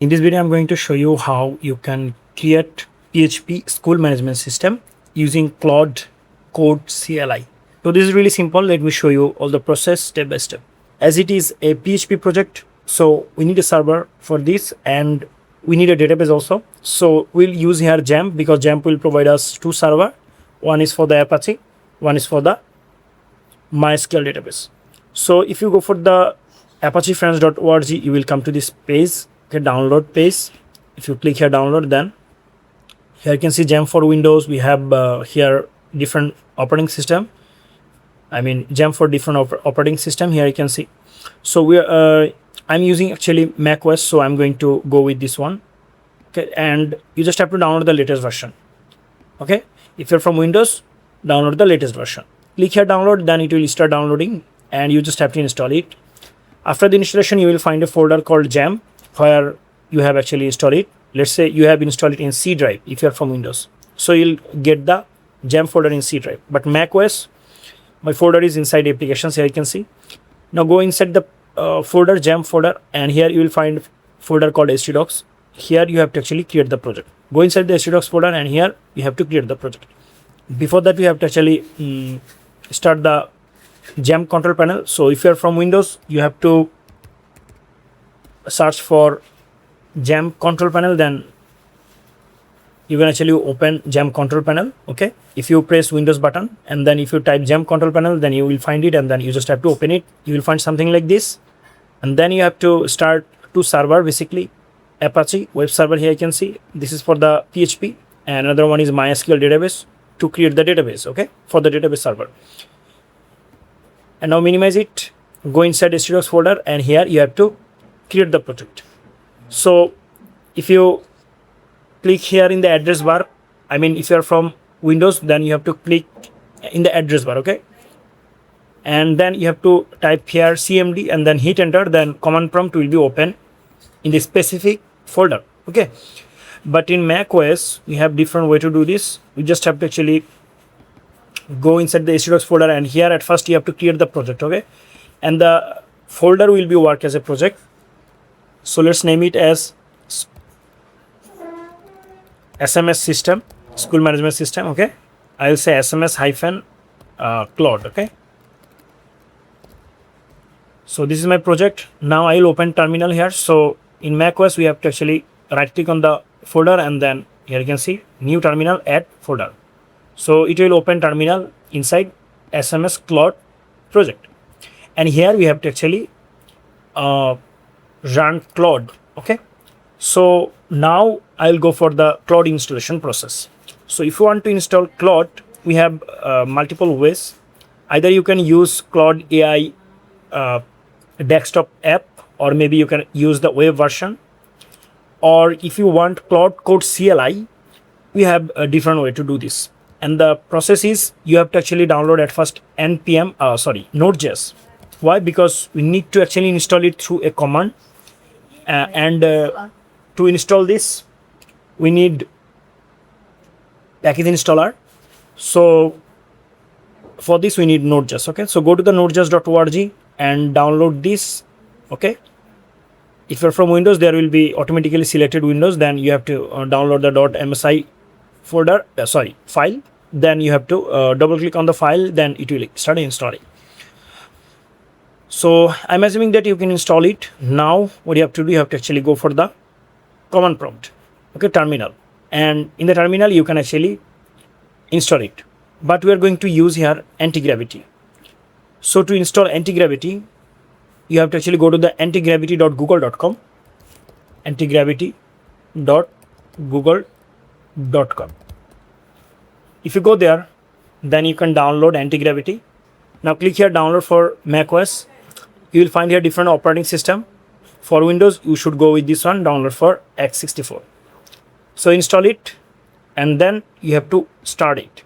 In this video, I'm going to show you how you can create PHP school management system using Claude Code CLI. So this is really simple. Let me show you all the process step by step. As it is a PHP project, so we need a server for this and we need a database also. So we'll use here Jamp because Jamp will provide us two servers. One is for the Apache, one is for the MySQL database. So if you go for the apachefriends.org, you will come to this page. Okay, download page. If you click here download, then here you can see Jamp for Windows. We have here different operating system. I mean Jamp for different operating system. Here you can see. So I'm using actually Mac OS, so I'm going to go with this one. Okay, and you just have to download the latest version. Okay, if you're from Windows, download the latest version. Click here download, then it will start downloading, and you just have to install it. After the installation, you will find a folder called Jamp where you have actually installed it. Let's say you have installed it in C drive if you're from Windows. So you'll get the Jamp folder in C drive. But Mac OS, my folder is inside applications. Here you can see. Now go inside the folder, Jamp folder, and here you will find folder called htdocs. Here you have to actually create the project. Go inside the htdocs folder, and here you have to create the project. Before that, we have to actually start the Jamp control panel. So if you're from Windows, you have to search for Jamp control panel, then you can actually open Jamp control panel. Okay, if you press Windows button and then if you type Jamp control panel, then you will find it, and then you just have to open it. You will find something like this, and then you have to start two server, basically Apache web server. Here you can see this is for the PHP, and another one is MySQL database to create the database. Okay, for the database server. And now minimize it, go inside htdocs folder, and here you have to create the project. So if you click here in the address bar, I mean if you are from Windows, then you have to click in the address bar. Okay, and then you have to type here cmd and then hit enter, then command prompt will be open in the specific folder. Okay, but in Mac OS we have different way to do this. We just have to actually go inside the htdocs folder, and here at first you have to create the project. Okay, and the folder will be work as a project. So let's name it as SMS system, school management system. Okay, I'll say SMS hyphen Claude. Okay, so this is my project. Now I'll open terminal here. So in macOS we have to actually right click on the folder, and then here you can see new terminal, add folder. So it will open terminal inside SMS Claude project, and here we have to actually run Claude. Okay, so now I'll go for the Claude installation process. So if you want to install Claude, we have multiple ways. Either you can use Claude AI desktop app, or maybe you can use the web version, or if you want Claude Code CLI, we have a different way to do this. And the process is you have to actually download at first Node.js. Why? Because we need to actually install it through a command, and to install this we need package installer. So for this we need Node.js. Okay, so go to the nodejs.org and download this. Okay, if you're from Windows, there will be automatically selected Windows, then you have to download the .msi folder file. Then you have to double click on the file, then it will start installing. So I'm assuming that you can install it. Now what you have to do, you have to actually go for the command prompt. Okay, terminal, and in the terminal you can actually install it, but we are going to use here Antigravity. So to install Antigravity, you have to actually go to the antigravity.google.com, antigravity.google.com. If you go there, then you can download Antigravity. Now click here download for macOS. You will find here different operating system. For Windows, you should go with this one, download for x64. So install it, and then you have to start it.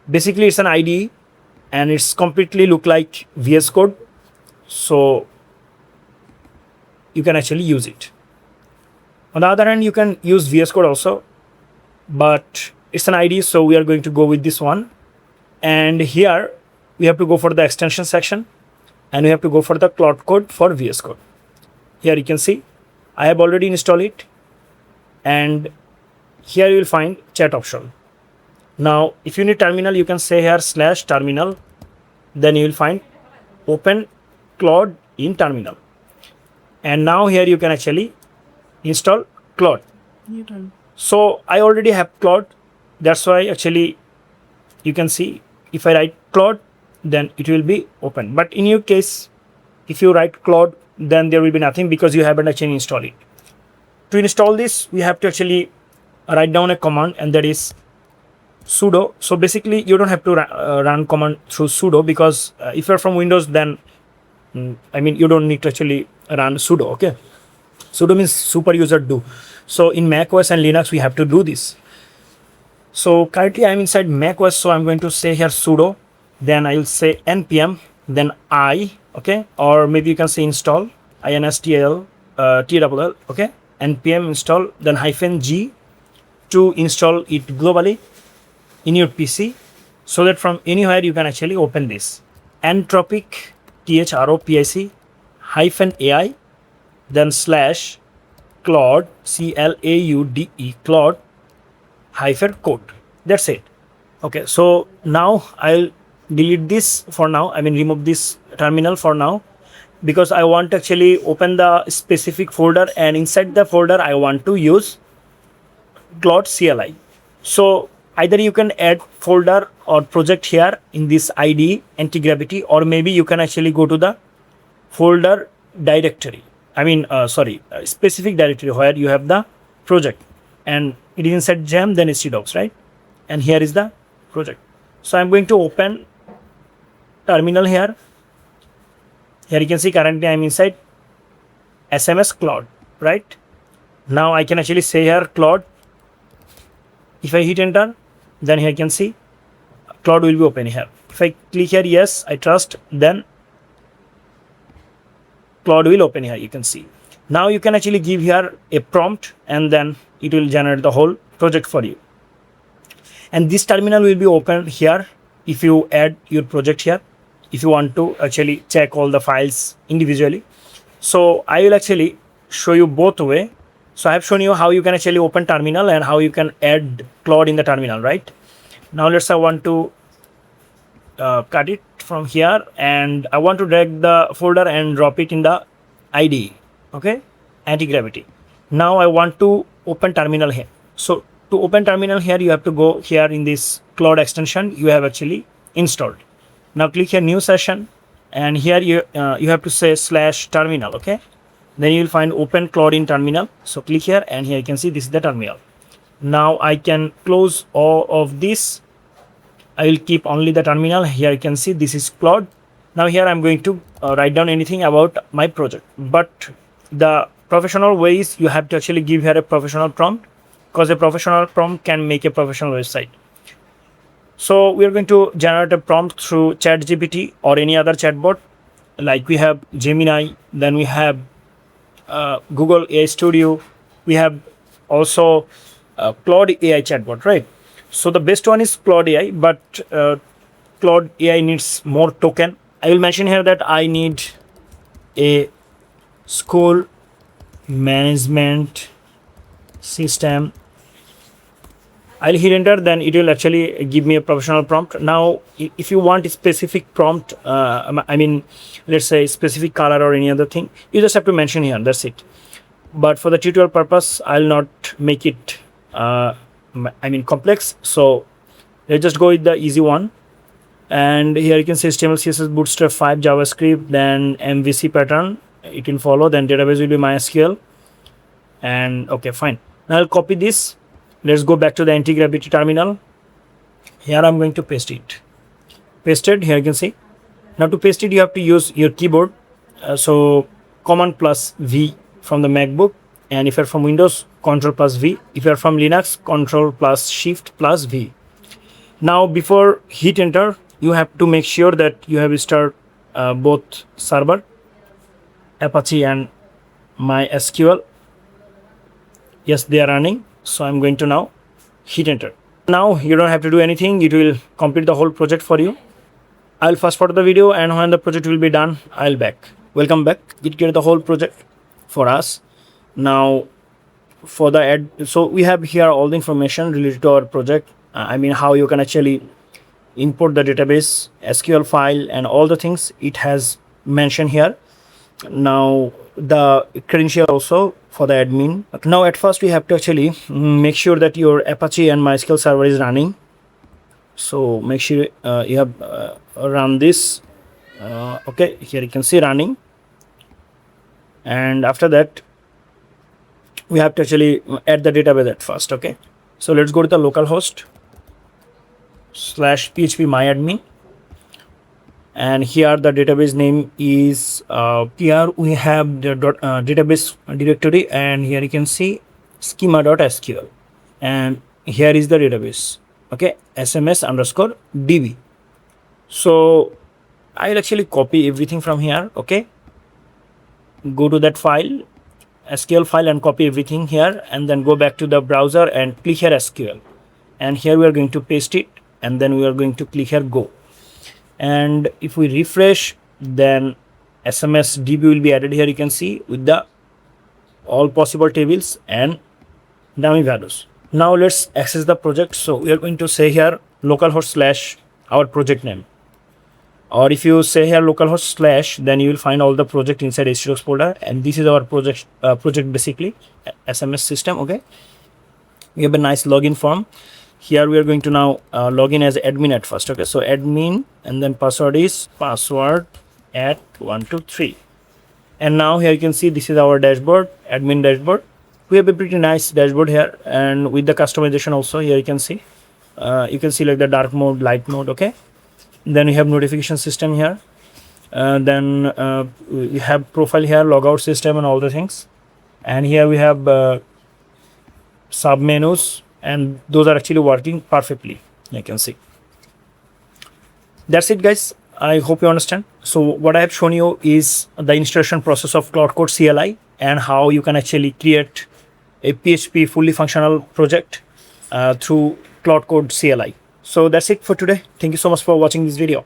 Basically it's an IDE, and it's completely look like VS Code, so you can actually use it. On the other hand, you can use VS Code also, but it's an IDE, so we are going to go with this one. And here we have to go for the extension section, and we have to go for the Claude Code for VS Code. Here you can see I have already installed it. and here you will find chat option. Now if you need terminal, you can say here /terminal, then you will find open Claude in terminal, and now here you can actually install Claude. So I already have Claude, that's why actually you can see if I write Claude, then it will be open. But in your case, if you write Claude, then there will be nothing because you haven't actually installed it. To install this, we have to actually write down a command, and that is sudo. So basically you don't have to run command through sudo, because if you're from Windows, then you don't need to actually run sudo. Okay, sudo means super user do. So in Mac OS and Linux we have to do this. So currently I'm inside Mac OS, so I'm going to say here sudo, then I will say npm, then I, okay, or maybe you can say install install tll, okay, npm install, then -g to install it globally in your PC, so that from anywhere you can actually open this. Anthropic, THROPIC -AI, then /Claude CLAUDE, Claude -code. That's it. Okay, so now I'll delete this for now. Remove this terminal for now, because I want to actually open the specific folder, and inside the folder I want to use Claude CLI. So either you can add folder or project here in this IDE Antigravity, or maybe you can actually go to the folder directory. Specific directory where you have the project, and it is inside gem, then htdocs, right? And here is the project. So I'm going to open terminal here. Here you can see currently I'm inside SMS Claude, right? Now I can actually say here Claude. If I hit enter, then here you can see Claude will be open here. If I click here yes, I trust, then Claude will open here, you can see. Now you can actually give here a prompt, and then it will generate the whole project for you. And this terminal will be open here if you add your project here, if you want to actually check all the files individually. So I will actually show you both way. So I have shown you how you can actually open terminal and how you can add Claude in the terminal, right? Now let's say I want to cut it from here, and I want to drag the folder and drop it in the IDE, okay, Antigravity. Now I want to open terminal here. So to open terminal here, you have to go here in this Claude extension you have actually installed. Now click here new session, and here you have to say /terminal, okay. Then you will find open Claude in terminal. So click here, and here you can see this is the terminal. Now I can close all of this. I will keep only the terminal. Here you can see this is Claude. Now here I'm going to write down anything about my project, but the professional way is you have to actually give here a professional prompt, because a professional prompt can make a professional website. So we are going to generate a prompt through ChatGPT or any other chatbot, like we have Gemini, then we have Google AI Studio, we have also Claude AI chatbot, right? So the best one is Claude AI, but Claude AI needs more token. I will mention here that I need a school management system. I'll hit enter, then it will actually give me a professional prompt. Now if you want a specific prompt, let's say specific color or any other thing, you just have to mention here, that's it. But for the tutorial purpose, I'll not make it complex, so let's just go with the easy one. And here you can say HTML, CSS, Bootstrap 5, JavaScript, then MVC pattern it will follow, then database will be MySQL, and okay, fine. Now I'll copy this. Let's go back to the Antigravity terminal. Here I'm going to paste it. Pasted, here you can see. Now to paste it, you have to use your keyboard. So Command plus V from the MacBook, and if you're from Windows, Control plus V. If you're from Linux, Control plus Shift plus V. Now before hit enter, you have to make sure that you have installed both server, Apache and MySQL. Yes, they are running. So I'm going to now hit enter. Now you don't have to do anything, it will complete the whole project for you. I'll fast forward the video, and when the project will be done, I'll back. Welcome back. It created the whole project for us. Now for the ad, so we have here all the information related to our project. I mean, how you can actually import the database, SQL file, and all the things it has mentioned here. Now the credential also for the admin. Now at first we have to actually make sure that your Apache and MySQL server is running. So make sure you have run this. Okay, here you can see running, and after that we have to actually add the database at first. Okay, so let's go to the localhost /php myadmin, and here the database name is here we have the database directory, and here you can see schema.sql, and here is the database. Okay, sms_db. So I'll actually copy everything from here. Okay, go to that file, SQL file, and copy everything here, and then go back to the browser and click here SQL, and here we are going to paste it, and then we are going to click here go. And if we refresh, then sms_db will be added here. You can see with the all possible tables and dummy values. Now let's access the project. So we are going to say here localhost / our project name, or if you say here localhost /, then you will find all the project inside htdocs folder, and this is our project basically SMS system. Okay, we have a nice login form. Here we are going to now log in as admin at first. Okay, so admin, and then password is password@123, and now here you can see this is our dashboard, admin dashboard. We have a pretty nice dashboard here, and with the customization also. Here you can see like the dark mode, light mode. Okay, then we have notification system here, then we have profile here, logout system, and all the things, and here we have sub menus, and those are actually working perfectly. You can see. That's it, guys. I hope you understand. So what I have shown you is the installation process of Claude Code CLI, and how you can actually create a PHP fully functional project through Claude Code CLI. So that's it for today. Thank you so much for watching this video.